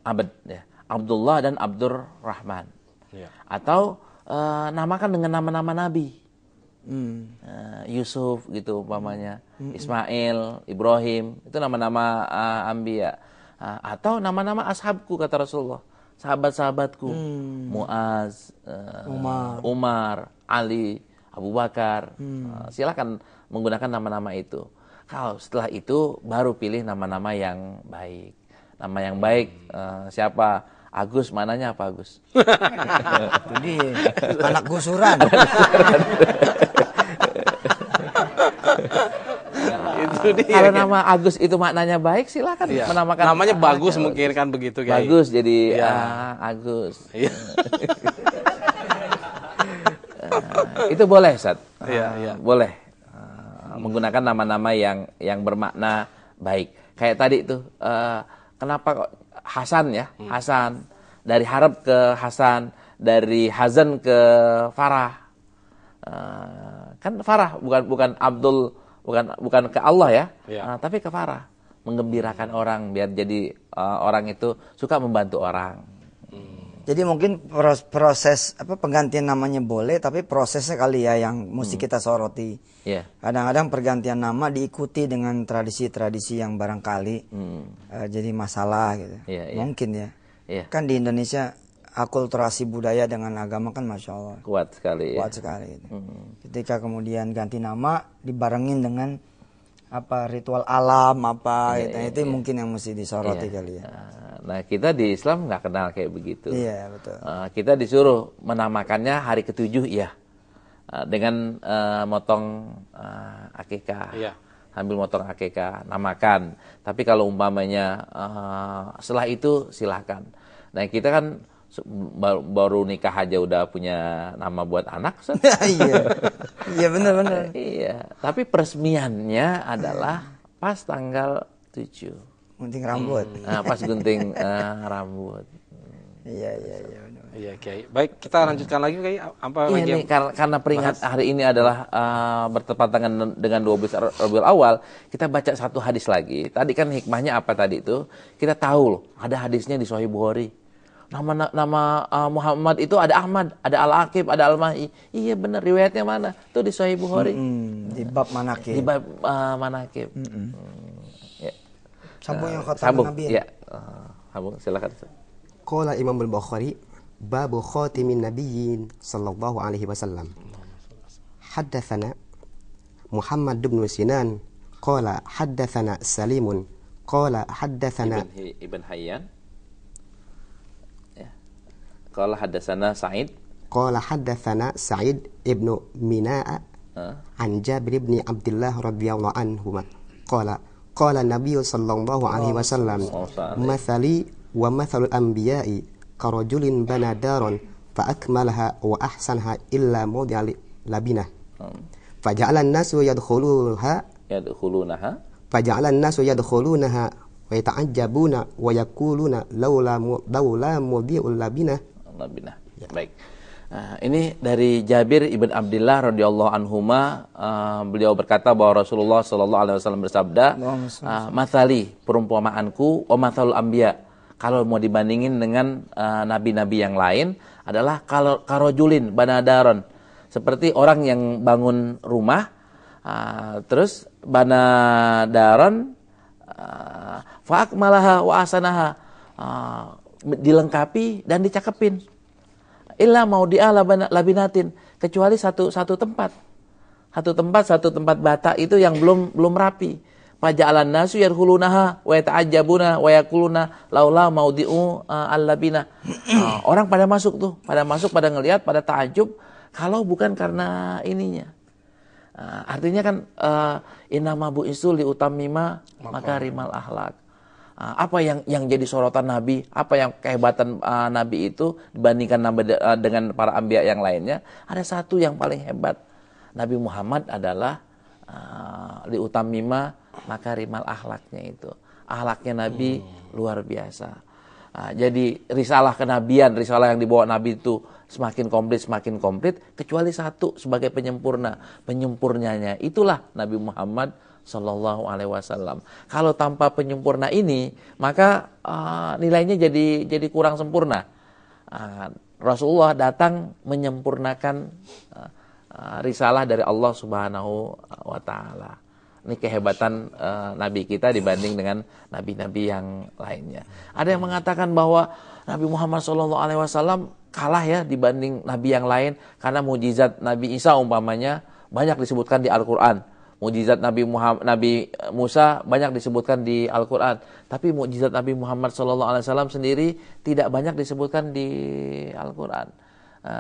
abad ya. Abdullah dan Abdurrahman. Ya. Atau namakan dengan nama-nama nabi. Yusuf gitu umpamanya, Ismail, Ibrahim, itu nama-nama anbiya. Atau nama-nama ashabku kata Rasulullah, sahabat-sahabatku, Muaz, Umar, Ali, Abu Bakar. Silakan menggunakan nama-nama itu. Kalau setelah itu baru pilih nama-nama yang baik. Nama yang baik siapa? Agus, mananya apa Agus? Jadi anak gusuran. Kalau nama Agus itu maknanya baik, silakan menamakan. Namanya bagus mungkin kan begitu, Kiai. Bagus jadi Agus. Itu boleh, Ustaz. Boleh menggunakan nama-nama yang bermakna baik. Kayak tadi itu, kenapa kok Hasan ya? Hasan, dari Harab ke Hasan, dari Hazan ke Farah. Kan Farah bukan Abdul, bukan ke Allah ya. Tapi ke Farah, menggembirakan orang biar jadi orang itu suka membantu orang. Jadi mungkin proses penggantian namanya boleh, tapi prosesnya kali ya yang mesti kita soroti. Kadang-kadang pergantian nama diikuti dengan tradisi-tradisi yang barangkali jadi masalah gitu. Mungkin ya. Kan di Indonesia akulturasi budaya dengan agama kan masya Allah kuat sekali. Kuat sekali. Gitu. Ketika kemudian ganti nama dibarengin dengan ritual alam itu mungkin yang mesti disoroti kali ya. Nah, kita di Islam nggak kenal kayak begitu. Iya, betul. Kita disuruh menamakannya hari ke-7 dengan motong akikah. Sambil motong akikah, namakan. Tapi kalau umpamanya setelah itu silahkan. Nah, kita kan baru nikah aja udah punya nama buat anak. Iya benar. Iya, tapi peresmiannya adalah pas tanggal 7. Gunting rambut. Pas gunting rambut. Iya, Kiai. Baik, kita lanjutkan lagi, Kiai. Ini karena peringat hari ini adalah bertepatan dengan 12 Rabiul Awal, kita baca satu hadis lagi. Tadi kan hikmahnya apa tadi itu? Kita tahu loh, ada hadisnya di Sahih Bukhari. Nama Muhammad itu ada Ahmad, ada Al-Aqib, ada Al-Mahi. Iya benar, riwayatnya mana? Itu di Sahih Bukhari. Di bab manaqib. Di bab manaqib. Sambung yang khatamun Nabi. Ya. Sambung, silakan. Qala Imam Al-Bukhari babu khatimin nabiyyin sallallahu alaihi wasallam. Haddatsana Muhammad bin Sinan qala haddatsana Salimun qala haddatsana Ibn Hayyan. Qala haddatsana Sa'id. Qala haddatsana Sa'id ibnu Mina'a an Jabir bin Abdullah radhiyallahu anhu. Qala Nabi sallallahu alaihi wasallam mathali wa mathalul anbiya'i karajulin bana daron fa akmalaha wa ahsanaha illa mawdi'a labinah faja'ala an-nasu yadkhulunaha wa yata'ajjabuna wa yaquluna laula mawdi'ul labinah. Baik. Ini dari Jabir ibn Abdullah radhiyallahu anhuma, beliau berkata bahwa Rasulullah sallallahu alaihi wasallam bersabda, "Mathali, perumpamaanku, wa mathalul anbiya." Kalau mau dibandingin dengan nabi-nabi yang lain adalah kalau karojulin banadaron, seperti orang yang bangun rumah, terus banadaron fa'akmalaha wa asanaha, dilengkapi dan dicakepin. Illa maudi'a labinatin, kecuali satu tempat bata itu yang belum rapi. Faja'alan nasu yadkhulunaha wa yata'ajjabuna wa yaquluna laula maudi'u al-labina. Orang pada masuk pada ngelihat, pada ta'ajub kalau bukan karena ininya. Artinya kan innama bu'isul li utammima makarimal akhlak. Apa yang jadi sorotan Nabi, apa yang kehebatan Nabi itu dibandingkan dengan para anbiya yang lainnya, ada satu yang paling hebat, Nabi Muhammad adalah liutamima makarimal akhlaknya itu. Akhlaknya Nabi luar biasa. Jadi risalah kenabian, risalah yang dibawa Nabi itu semakin komplit, kecuali satu sebagai penyempurna. Penyempurnanya itulah Nabi Muhammad Sallallahu Alaihi Wasallam. Kalau tanpa penyempurna ini, maka nilainya jadi kurang sempurna. Rasulullah datang menyempurnakan risalah dari Allah Subhanahu wa Ta'ala. Ini kehebatan Nabi kita dibanding dengan nabi-nabi yang lainnya. Ada yang mengatakan bahwa Nabi Muhammad SAW kalah ya dibanding nabi yang lain karena mukjizat Nabi Isa umpamanya banyak disebutkan di Al-Quran. Mukjizat Nabi Musa banyak disebutkan di Al-Quran. Tapi mukjizat Nabi Muhammad SAW sendiri tidak banyak disebutkan di Al-Quran.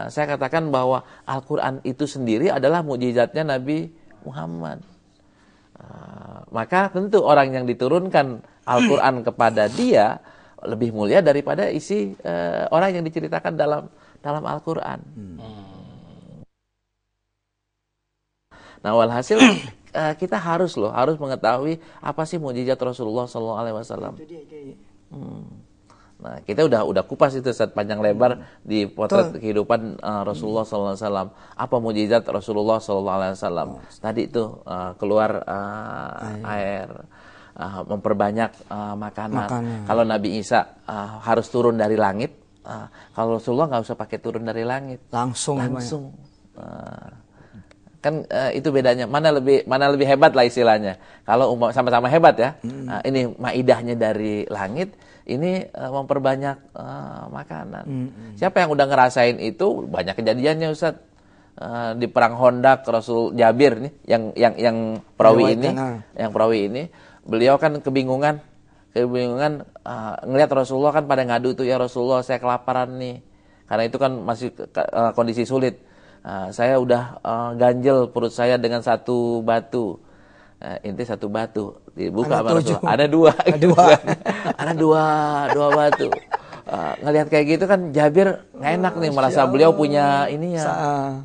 Saya katakan bahwa Al-Quran itu sendiri adalah mukjizatnya Nabi Muhammad. Maka tentu orang yang diturunkan Al-Quran kepada dia lebih mulia daripada isi orang yang diceritakan dalam Al-Quran. Nah, walhasil kita harus mengetahui apa sih mukjizat Rasulullah SAW. Nah, kita udah kupas itu saat panjang lebar di potret kehidupan Rasulullah SAW. Apa mukjizat Rasulullah SAW? Tadi itu keluar air, memperbanyak makanan. Kalau Nabi Isa harus turun dari langit, kalau Rasulullah nggak usah pakai turun dari langit, langsung. Kan itu bedanya. Mana lebih hebat lah istilahnya. Kalau sama-sama hebat ya. Ini maidahnya dari langit, ini memperbanyak makanan. Siapa yang udah ngerasain itu? Banyak kejadiannya Ustaz. Di perang Hondak Rasul Jabir nih yang perawi ini, beliau kan kebingungan ngelihat Rasulullah kan pada ngadu itu, ya Rasulullah saya kelaparan nih. Karena itu kan masih kondisi sulit. Saya udah ganjel perut saya dengan satu batu. Inti satu batu dibuka sama Rasulullah. Ada dua batu. Ngelihat kayak gitu kan Jabir nggak enak nih, merasa beliau punya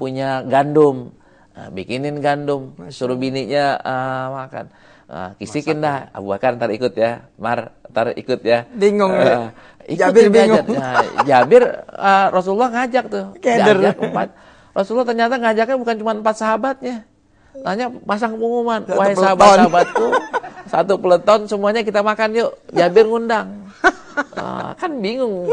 punya gandum. Bikinin gandum, suruh bininya makan. Kisikin dah, Abu Bakar ntar ikut ya, ntar ikut ya. Bingung. Jabir bingung. Jabir Rasulullah ngajak tuh, diajak 4. Rasulullah ternyata ngajaknya bukan cuma 4 sahabatnya. Tanya pasang pengumuman, wahai sahabat-sahabatku, satu peleton semuanya kita makan yuk. Jabir ngundang. Kan bingung.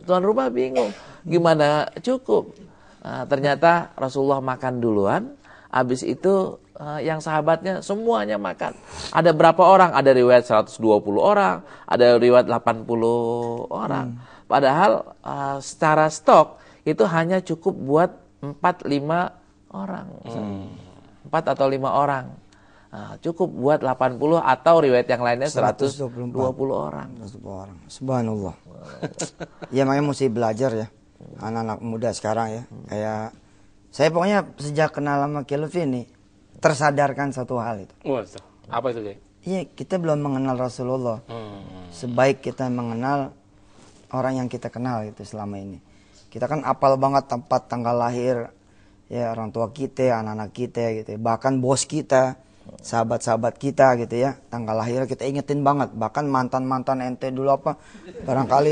Tuan rumah bingung. Gimana cukup? Ternyata Rasulullah makan duluan. Habis itu yang sahabatnya semuanya makan. Ada berapa orang? Ada riwayat 120 orang. Ada riwayat 80 orang. Padahal secara stok itu hanya cukup buat 4-5 orang. 4 atau 5 orang. Cukup buat 80 atau riwayat yang lainnya 120 orang. Subhanallah. Ya makanya mesti belajar ya. Anak-anak muda sekarang ya. Kayak saya pokoknya sejak kenal sama Kilfi ini tersadarkan satu hal itu. Apa itu, Jay? Iya, kita belum mengenal Rasulullah. Sebaik kita mengenal orang yang kita kenal itu selama ini. Kita kan apal banget tempat tanggal lahir ya orang tua kita, anak-anak kita gitu. Bahkan bos kita, sahabat-sahabat kita gitu ya. Tanggal lahir kita ingetin banget. Bahkan mantan-mantan ente dulu apa barangkali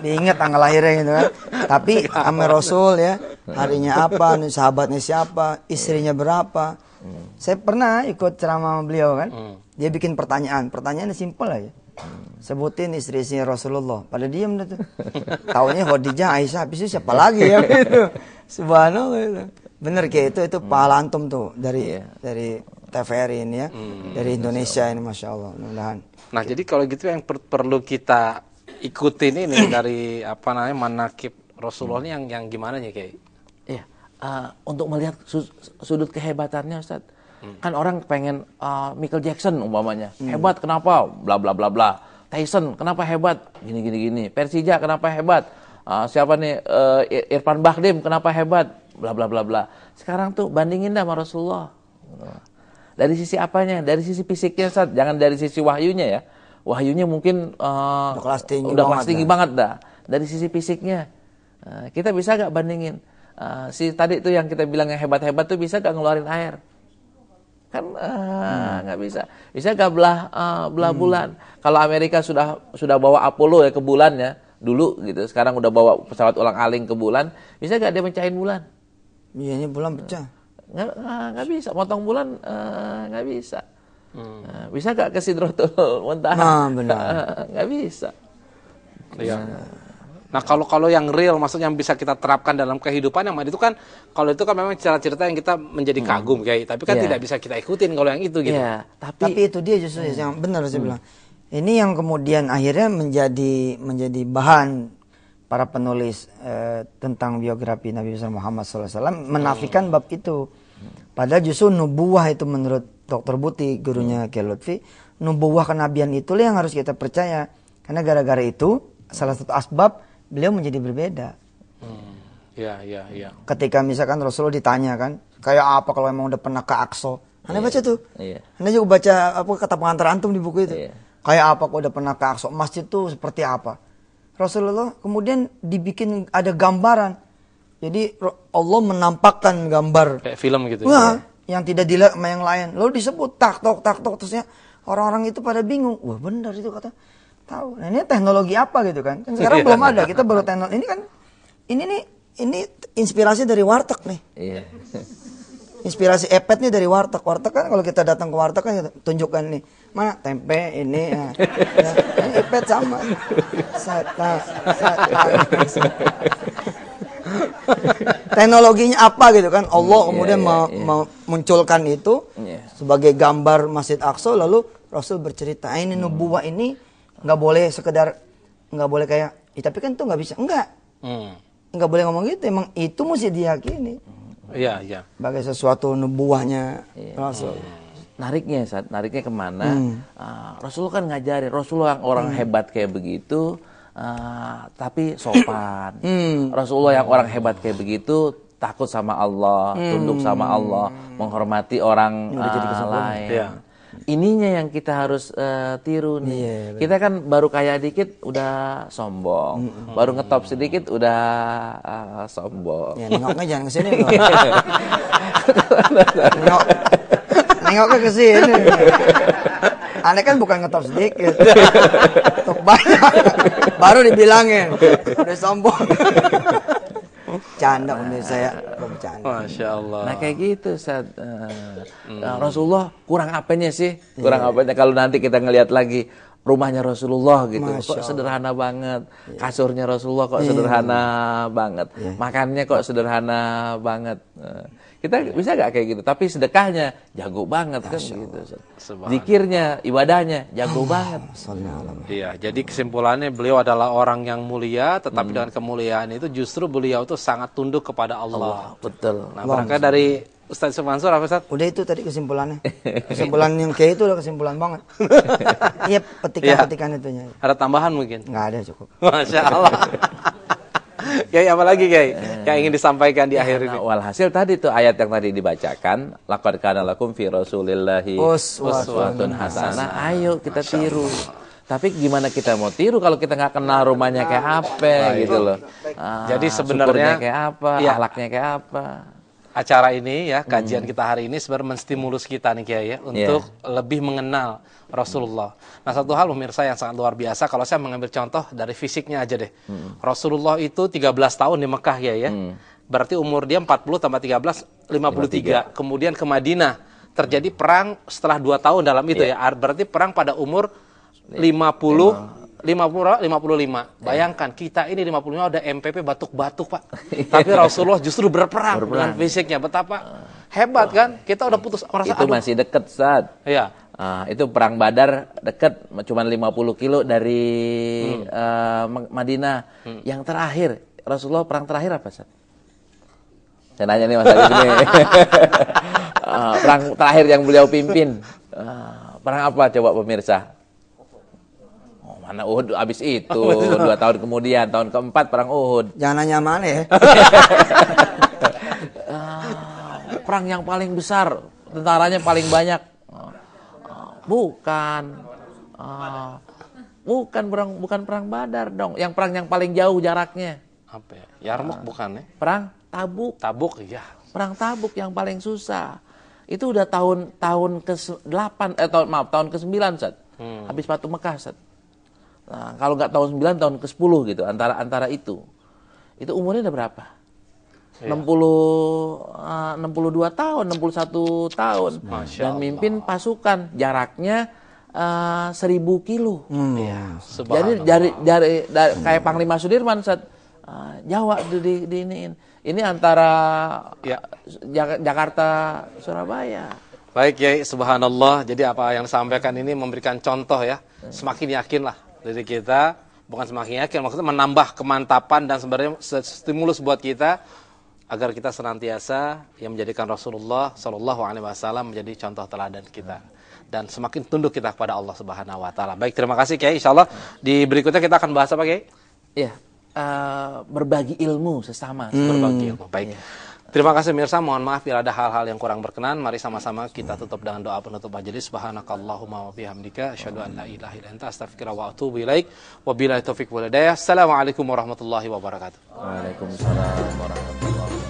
diinget tanggal lahirnya gitu kan. Tapi sama Rasul ya, harinya apa, sahabatnya siapa, istrinya berapa. Saya pernah ikut ceramah sama beliau kan. Dia bikin pertanyaannya simpel aja. Sebutin istri-istri Rasulullah. Pada diam dah tuh. Taunya Khadijah, Aisyah, habis itu siapa lagi ya gitu. Subhanallah itu. Bener kayak itu pahala antum tuh dari TVRI ini ya. Dari Indonesia ini Masya Allah. Mudah-mudahan. Nah jadi kalau gitu yang perlu kita ikutin ini dari manakib Rasulullah ini yang gimana ya Kiai? Iya. Untuk melihat sudut kehebatannya Ustaz. Kan orang pengen Michael Jackson umpamanya. Hebat kenapa? Bla bla bla bla. Tyson kenapa hebat? Gini. Persija kenapa hebat? Siapa nih? Irfan Bahdim kenapa hebat? Bla bla bla bla. Sekarang tuh bandingin dah sama Rasulullah. Dari sisi apanya? Dari sisi fisiknya Ustaz. Jangan dari sisi wahyunya ya. Wahyunya mungkin udah kelas tinggi banget dah. Dari sisi fisiknya. Kita bisa gak bandingin? si tadi itu yang kita bilang yang hebat-hebat tuh bisa gak ngeluarin air? Kan nggak bisa. Bisa gak belah bulan? Kalau Amerika sudah bawa Apollo ya ke bulan ya dulu gitu. Sekarang udah bawa pesawat ulang-aling ke bulan. Bisa gak dia mencahin bulan? Iya, ini bulan pecah. Nggak bisa. Motong bulan nggak bisa. Bisa gak ke Sidratul Muntaha? Benar. Nggak bisa. Iya. Nah, kalau yang real, maksudnya yang bisa kita terapkan dalam kehidupan yang itu kan, kalau itu kan memang cerita-cerita yang kita menjadi kagum kayak, tapi kan tidak bisa kita ikutin kalau yang itu gitu. Yeah, tapi itu dia justru yang benar saya bilang. Ini yang kemudian akhirnya menjadi bahan para penulis tentang biografi Nabi Muhammad SAW menafikan bab itu. Padahal justru nubuwah itu menurut Dr. Buti, gurunya Kiai Lutfi, nubuwah kenabian itulah yang harus kita percaya. Karena gara-gara itu salah satu asbab beliau menjadi berbeda. Iya. Ketika misalkan Rasulullah ditanya kan, kayak apa kalau emang udah pernah ke Aqsa? Anda baca tuh. Anda juga baca apa kata pengantar antum di buku itu. Kayak apa kalau udah pernah ke Aqsa? Masjid itu seperti apa? Rasulullah kemudian dibikin ada gambaran. Jadi Allah menampakkan gambar kayak film gitu. Wah, yang tidak dilihat sama yang lain. Lalu disebut tak tok terusnya orang-orang itu pada bingung. Wah, benar itu kata. Tahu. Nah, ini teknologi apa gitu kan? Sekarang belum ada. Kita baru teknologi. Ini kan ini inspirasi dari warteg nih. Iya. Inspirasi iPad nih dari warteg. Warteg kan kalau kita datang ke warteg kan kita tunjukkan nih. Mana tempe ini ya. Ini iPad sama. Teknologinya apa gitu kan? Allah kemudian memunculkan itu sebagai gambar Masjid Aqsa, lalu Rasul bercerita, ini nubuwah ini nggak boleh sekedar, nggak boleh kayak, tapi kan itu nggak bisa, nggak boleh ngomong gitu, emang itu mesti diyakini. Iya. Sebagai sesuatu nubuwahnya Rasul. Nariknya kemana? Rasulullah kan ngajarin, Rasulullah yang orang hebat kayak begitu, tapi sopan. Rasulullah yang orang hebat kayak begitu, takut sama Allah, tunduk sama Allah, menghormati orang lain. Iya. Ininya yang kita harus tiru nih. Kita kan baru kaya dikit udah sombong, baru ngetop sedikit udah sombong. Ya, nengoknya jangan kesini loh. Nengoknya kesini. Aneh kan bukan ngetop sedikit, ngetop banyak. Baru dibilangin udah sombong. Canda pemirsa ya, bercanda. Masya Allah. Nah kayak gitu Ustaz. Rasulullah kurang apanya sih? Kurang apanya kalau nanti kita ngelihat lagi rumahnya Rasulullah gitu. Kok sederhana banget. Kasurnya Rasulullah kok sederhana banget. Makannya kok sederhana banget. Kita bisa gak kayak gitu? Tapi sedekahnya jago banget kan gitu. Zikirnya, ibadahnya jago banget. Iya, jadi kesimpulannya beliau adalah orang yang mulia, tetapi dengan kemuliaan itu justru beliau tuh sangat tunduk kepada Allah. Betul. Nah, barangkali dari Ustaz Mansur apa Ustaz? Udah itu tadi kesimpulannya. Kesimpulan yang kayak itu udah kesimpulan banget. Iya, petikan-petikan itunya. Ada tambahan mungkin? Nggak ada, cukup. Masya Allah. Kiai, apa lagi Kiai yang ingin disampaikan di akhir ini? Walhasil tadi tuh ayat yang tadi dibacakan, laqad kana lakum fi Rasulillahi uswatun hasanah. Ayo kita tiru. Tapi gimana kita mau tiru kalau kita nggak kenal rumahnya kayak apa gitu loh. Jadi sebenarnya kayak apa, akhlaknya kayak apa. Acara ini ya, kajian kita hari ini sebenarnya menstimulus kita nih Kiai ya untuk lebih mengenal Rasulullah. Nah, satu hal pemirsa yang sangat luar biasa, kalau saya mengambil contoh dari fisiknya aja deh. Rasulullah itu 13 tahun di Mekah ya. Berarti umur dia 40 tambah 13 53. Kemudian ke Madinah terjadi perang setelah 2 tahun dalam itu ya. Berarti perang pada umur 55. Bayangkan kita ini 55 udah MPP batuk-batuk Pak. Tapi Rasulullah justru berperang dengan fisiknya. Betapa hebat kan? Kita udah putus merasa itu masih deket saat. Iya. Itu perang Badar deket, cuma 50 kilo dari Madinah. Yang terakhir Rasulullah perang terakhir apa Ustaz? Saya nanya nih Mas Ali ini. Perang terakhir yang beliau pimpin. Perang apa coba pemirsa? Mana Uhud abis itu 2 tahun kemudian, tahun keempat perang Uhud. Jangan nanya mana ya. Perang yang paling besar, tentaranya paling banyak. Bukan perang Badar dong. Yang perang yang paling jauh jaraknya. Apa ya? Yarmuk bukan ya? Perang Tabuk. Tabuk, iya. Perang Tabuk yang paling susah. Itu udah tahun ke-8 tahun ke-9, Ustaz. Habis Fatu Mekah, Ustaz. Nah, kalau nggak tahun 9, tahun ke-10 gitu, antara itu. Itu umurnya udah berapa? 62 tahun, 61 tahun. Dan mimpin pasukan jaraknya 1000 kilo. Jadi dari kayak Panglima Sudirman, Ustaz. Jawa di iniin. Ini antara Jakarta Surabaya. Baik Kiai, subhanallah. Jadi apa yang disampaikan ini memberikan contoh ya. Semakin yakinlah dari kita, bukan semakin yakin, maksudnya menambah kemantapan dan sebenarnya stimulus buat kita agar kita senantiasa yang menjadikan Rasulullah Shallallahu Alaihi Wasallam menjadi contoh teladan kita dan semakin tunduk kita kepada Allah Subhanahu Wa Taala. Baik, terima kasih Kiai. Insyaallah di berikutnya kita akan bahas apa Kiai? Iya. Berbagi ilmu sesama. Berbagi ilmu. Baik. Terima kasih mirsa, mohon maaf bila ada hal-hal yang kurang berkenan. Mari sama-sama kita tutup dengan doa penutup majelis. Subhanakallahumma wa bihamdika asyhadu an la ilaha illa anta astaghfiruka wa atubu ilaik. Wabillahi taufiq wal hidayah. Assalamualaikum warahmatullahi wabarakatuh. Waalaikumsalam warahmatullahi wabarakatuh.